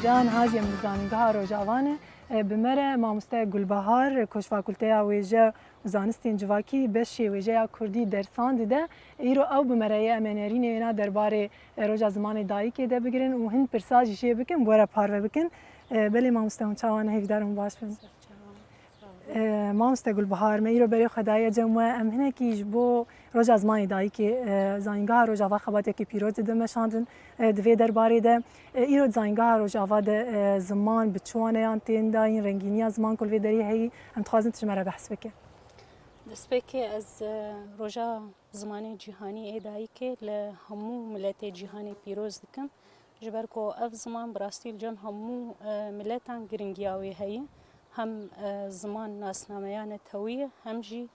جان هاجی مزانگاه روجاوانه بمره مامسته گلبهار کش فاکولته ویژه زانستین جواکی بشی ویژه کردی درسان دیده ایرو او بمره امنرین اینا درباره روجا زمان دایی که ده بگیرن و هند پرساجی شی بکن بوره پارو بکن بلی مامسته اون چوانه هیدارم باش بن مامسته گلبهار می رو بری خدای جمعه ام هنه کیش بو روز زمانی دایی که زانگاه روز اول خباتی که پیروز دمشاندن دوی درباره ده ایرو زانگاه روز اول زمان بچوانه یان تین داین رنگینی زمان کل وی داری هی هم تخازن تجمع بحث بکه دست بکه از روزا زمان جهانی ایدایی که لهمو ملت جهانی پیروز دکم جبر کو اف زمان براستی الجم همو ملتان گرنگیاوی هی هم زمان ناسناميان توية هم جي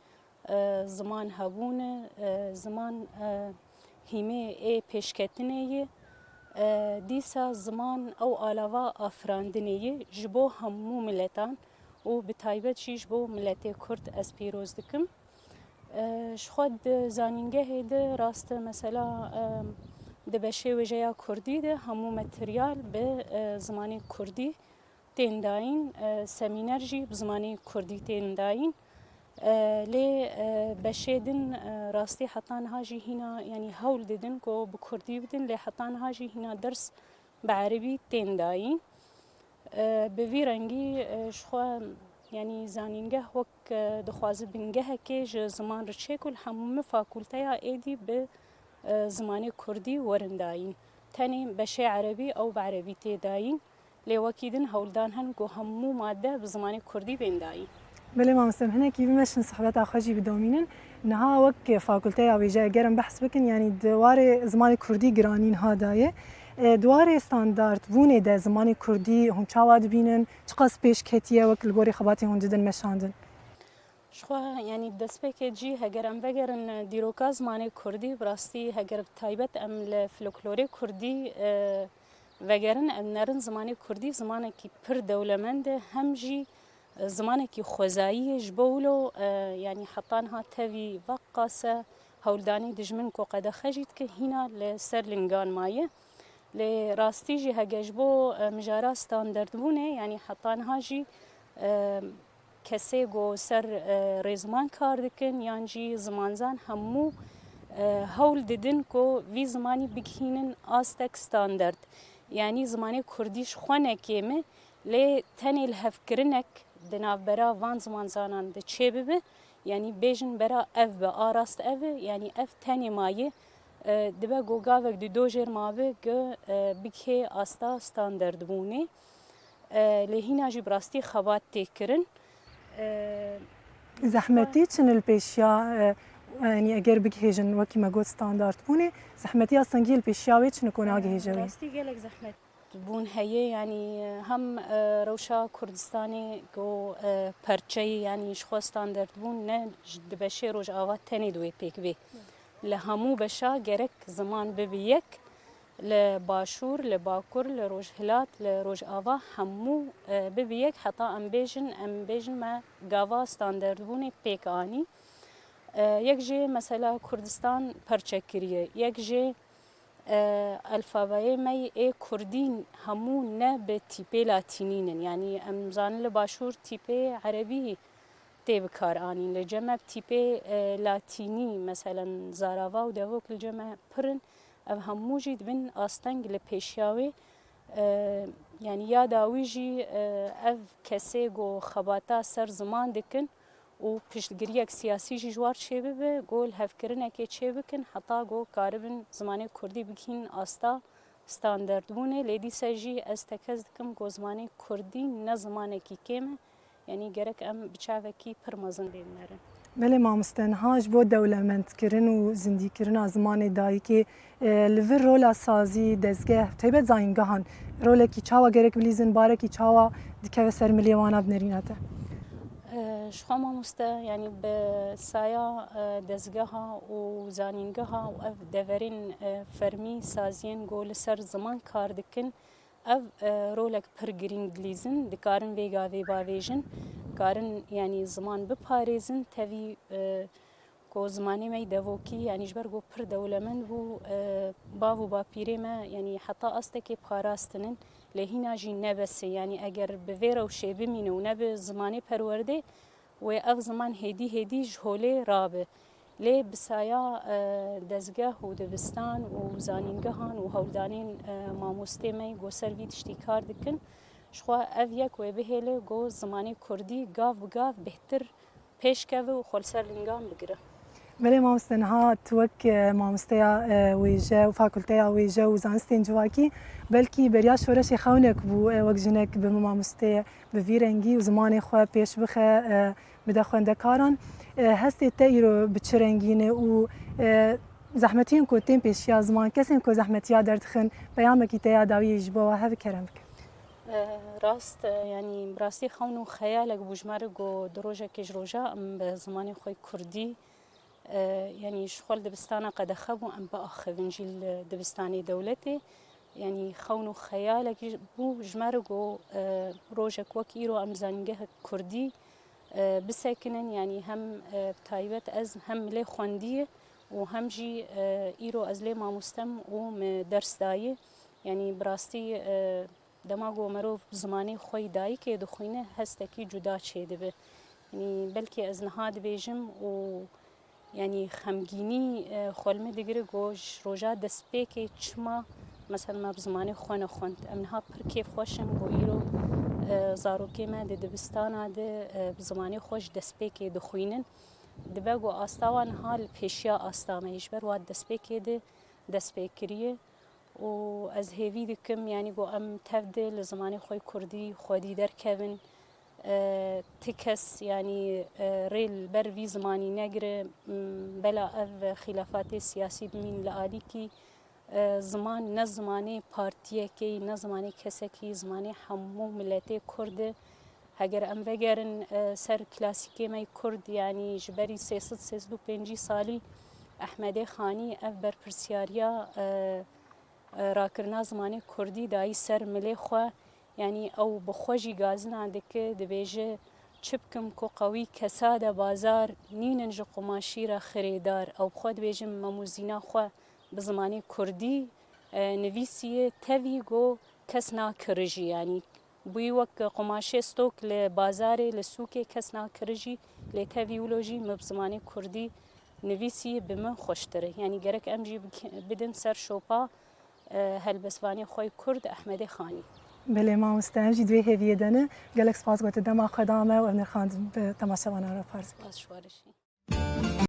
زمان هبون زمان هيمي اي پیشکتنه دیسا زمان او آلاوا افراندنه جبو همو ملتان و بتایبت شیش بو ملت کرد از پیروز دکم شخود زانینگه ده راست مثلا دبشه وجه کردی ده همو متریال به زمانی کردی تین داین سمینر جی بزمانی کردی تین داین لی بشیدن راستی حتان هاجی هینا یعنی هول دیدن کو بکردی بدن لی حتان هاجی هینا درس بعربی تین داین به وی رنگی شخوا یعنی زانینگه وک دخواز بنگه که ج زمان رچه کل هموم فاکولته ایدی به زمانی کردی ورنداین تنی بشه عربی او بعربی تی داین لوكيدن هولدان هن جو همو ماده بزمانی کردی بندایی. بله ما مسلم كيف مشن صحبات آخرجی بدومینن نها وك فاکولته اویجا گرم بحث بکن یعنی دوار زمان کردی گرانین ها دایه دوار استاندارد بونه ده زمان کردی هم چاواد بینن چقاس پیش کتیه وک الگوری خباتی هم دیدن مشاندن شخوا یعنی دست به جی هگرم وگرن دیروکا زمان کردی براستی هگر تایبت ام لفلکلوری کردی وگرن ام نرن زمان کردی زمانی که پر دولمند هم جی زمانی که خوزایی جبولو یعنی حتان ها توی وقاسه هولدانی دجمن کو قد خجید که هینا لسر لنگان مایه لی راستی جی هگجبو مجارا استاندرد بونه یعنی حتان ها جی کسی گو سر ریزمان کار دکن یعنی جی زمانزان همو هول دیدن کو وی زمانی بگهینن آستک استاندرد یعنی زمانی کردیش خونه کیمه لی تنی الهفکرنک دناف برا وان زمان زانان ده چه ببه یعنی بیجن برا اف به آراست اف یعنی اف تنی مایه دبه گوگاوک دو دوجر مابه گه بگه آستا استاندرد بونه لی هینا جی براستی خبات تکرن زحمتی چن الپیشیا يعني اگر بجهجن وكي ما قلت ستاندرد بوني زحمتي اصلا جيل بيشاوي نكون اجهجوي راستي قالك زحمت بون هي يعني هم روشا كردستاني جو پرچه يعني شخو ستاندرد بون نه دبشه روج آوات تنی دوی پیک بی لهمو بشا گرک زمان ببیک لباشور لباکور لروج هلات لروج آوا همو ببیک حتی ام بیجن ما گاوا ستاندرد بونی پیک آنی یک جه مثلا کردستان پرچه کریه یک جه الفابای می ای کردین همو نه به تیپه لاتینینن یعنی امزان لباشور تیپه عربی تیب کار آنین لجمع تیپه لاتینی مثلا زاراوا و دوک لجمع پرن او همو جید بین آستنگ لپیشیاوی یعنی یاداوی جی او کسی گو خباتا سر زمان دکن و پشتگیری سیاسی جوار چه به گل هفکرنه که چه بکن حتی گو کاربن زمان کردی بکین آستا استاندارد بونه لیدی سجی از تکز دکم گو زمان کردی نه زمانه کی کمه یعنی گرک ام بچاوه کی پرمازن بینرن بله ما مستنهاج بود دولمند کرن و زندگی کرن از زمان دایی که لور رول سازی دزگه تیبت زاینگاهان رول کی چاوا گرک بلیزن باره کی چاوا دکه سر ملیوانا بنریناته شخوا ما مسته یعنی به سایا دزگاها و زانینگاها و اف دورین فرمی سازین گول سر زمان کار دکن اف رولک پر گرینگ لیزن دکارن ویگا وی باویجن کارن یعنی زمان بپاریزن تاوی کو زمانی می دوکی یعنی جبر گو پر دولمند بو باو با پیری ما یعنی حتی است که پاراستنن لهینا جی نبسه یعنی اگر به ویرو شی بمینه و نب زمانی پرورده و اف زمان هدی جهوله رابه لی بسایا دزگاه و دبستان و زانینگهان و هولدانین ماموسته می گو سروی تشتی کار دکن شخوا اف یک و بهله گو زمانی کردی گاف بگاف بهتر پیش که و خلصر لنگام بگیره بله مامۆستا نها توەک مامۆستەیە وێژە و فاکولتەیە وێژە و زانستین جوواکی بەلکی بەریا شۆرەشی خەونێک بوو وەک ژنێک بە مامۆستەیە بە ڤیرەنگی و زمانی خۆ پێش بخە بدە خوێندەکاران هەستێ تە ئیرۆ بچرەنگینێ و زەحمەتیان کۆ تێن پێشیا زمان کەسێن کۆ زەحمەتیا دەردخن بەیامێکی تەیە داویش بۆەوە هەر کەرم بکە راست يعني براستي خونو خيالك بوجمار جو دروجة كجروجة ام بزمان خوي كردي يعني شغل دبستانا قد خبو ام باخذ نجيل دبستاني دولتي يعني خونو خيالك بو جمار جو روجك وكيرو ام زانجه كردي بساكنن يعني هم بتايبت از هم لي خونديه وهم جي ايرو از لي ماموستم و درس دايه يعني براستي دماغو مروف زمانی خوی دایی که دخوینه هستکی جدا چیده به یعنی بلکه از نهاد بیجم و یعنی خمگینی خولمه دیگره گوش روژا دست که چما مثلا ما بزمانی خوانه خوند امنها پر کیف خوشم گو ایرو زاروکی ما ده دبستان ده بزمانی خوش دست که دخوینن دبا گو آستاوان حال پیشیا آستامه ایشبر واد دست که ده دست کریه و از هیوی دکم یعنی گو ام تفده لزمانی خوی کردی خودی در کون تکس یعنی ریل بر وی زمانی نگره بلا اف خلافات سیاسی بمین لعالی کی زمان نه زمانی پارتیه کی نه زمانی کسی کی زمانی همو ملت کرد اگر ام وگرن سر کلاسیکی می کرد یعنی جبری 335 سالی احمد خانی اف بر پرسیاریا راکرنا زمانی کردی دایی سر ملی خو یعنی او بخوجی گازن عندك دبیجه چپکم کو قوی کساد بازار نیننج قماشی را خریدار او خود بیجم مموزینا خو بزمانی کردی نویسیه توی گو کس ناکرجی یعنی بوی وک قماشه استوک لبازار لسوک کس ناکرجی لتوی ولوجی مبزمانی کردی نویسیه بمن خوشتره یعنی گرک امجی بدن سر شوپا هلبسوانی خوی کرد احمد خانی بله مامۆستا ئەمژی دوێ هێویە دەنە گەلێک سپاس گوتە دەما خەدامە و ئەم نرخاند بە تەماشەوانە ڕە فارس باز شوارشی